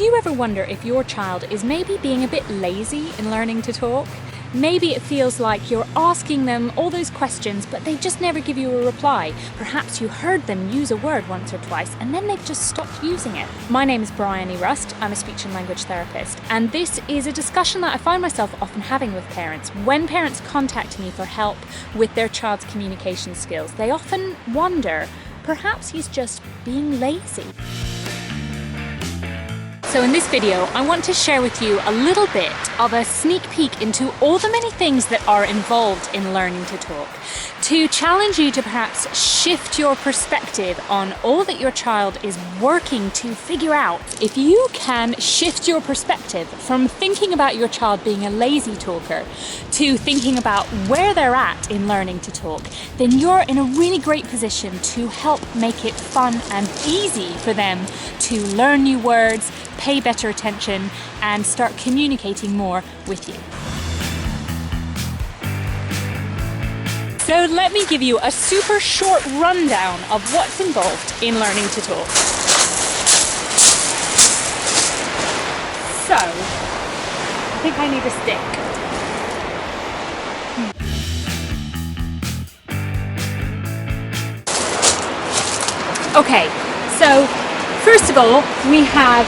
Do you ever wonder if your child is maybe being a bit lazy in learning to talk? Maybe it feels like you're asking them all those questions, but they just never give you a reply. Perhaps you heard them use a word once or twice, and then they've just stopped using it. My name is Bryony Rust. I'm a speech and language therapist, and this is a discussion that I find myself often having with parents. When parents contact me for help with their child's communication skills, they often wonder, perhaps he's just being lazy. So in this video, I want to share with you a little bit of a sneak peek into all the many things that are involved in learning to talk, to challenge you to perhaps shift your perspective on all that your child is working to figure out. If you can shift your perspective from thinking about your child being a lazy talker to thinking about where they're at in learning to talk, then you're in a really great position to help make it fun and easy for them to learn new words, pay better attention, and start communicating more with you. So let me give you a super short rundown of what's involved in learning to talk. So, I think I need a stick. Okay, so first of all, we have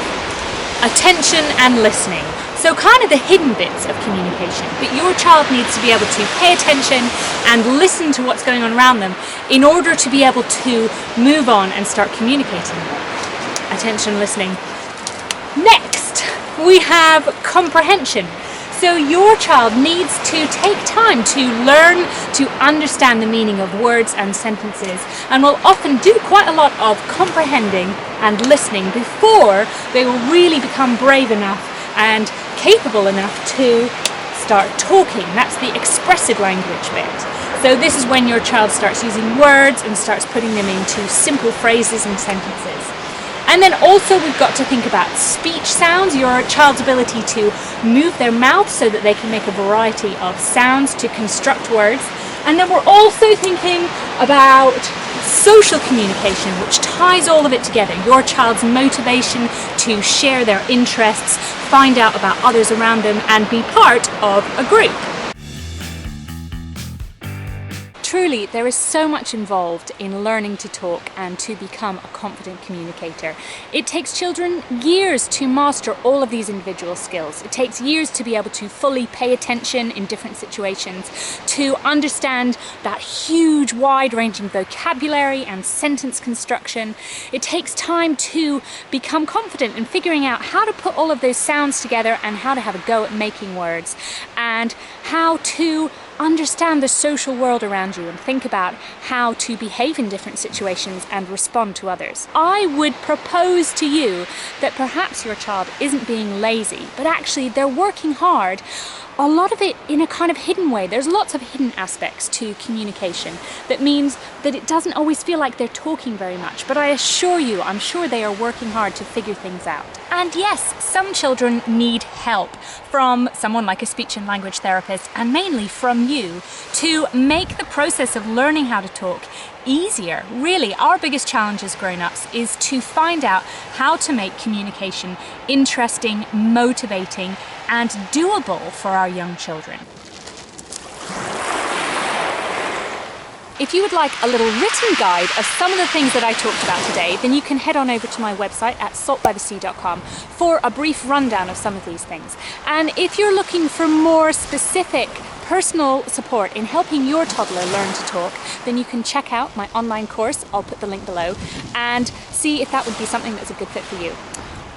attention and listening. So kind of the hidden bits of communication, but your child needs to be able to pay attention and listen to what's going on around them in order to be able to move on and start communicating. Attention, listening. Next, we have comprehension. So your child needs to take time to learn to understand the meaning of words and sentences, and will often do quite a lot of comprehending and listening before they will really become brave enough and capable enough to start talking. That's the expressive language bit. So this is when your child starts using words and starts putting them into simple phrases and sentences. And then also we've got to think about speech sounds, your child's ability to move their mouth so that they can make a variety of sounds to construct words. And then we're also thinking about social communication, which ties all of it together. Your child's motivation to share their interests, find out about others around them, and be part of a group. Truly, there is so much involved in learning to talk and to become a confident communicator. It takes children years to master all of these individual skills. It takes years to be able to fully pay attention in different situations, to understand that huge, wide-ranging vocabulary and sentence construction. It takes time to become confident in figuring out how to put all of those sounds together and how to have a go at making words, and how to understand the social world around you and think about how to behave in different situations and respond to others. I would propose to you that perhaps your child isn't being lazy, but actually they're working hard. A lot of it in a kind of hidden way. There's lots of hidden aspects to communication that means that it doesn't always feel like they're talking very much, but I assure you, I'm sure they are working hard to figure things out. And yes, some children need help from someone like a speech and language therapist, and mainly from you, to make the process of learning how to talk easier. Really, our biggest challenge as grown-ups is to find out how to make communication interesting, motivating, and doable for our young children. If you would like a little written guide of some of the things that I talked about today, then you can head on over to my website at saltbythesea.com for a brief rundown of some of these things. And if you're looking for more specific personal support in helping your toddler learn to talk, then you can check out my online course, I'll put the link below, and see if that would be something that's a good fit for you.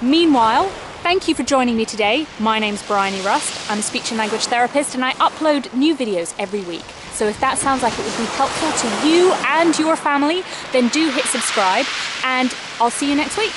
Meanwhile, thank you for joining me today. My name's Bryony Rust. I'm a speech and language therapist, and I upload new videos every week. So if that sounds like it would be helpful to you and your family, then do hit subscribe, and I'll see you next week.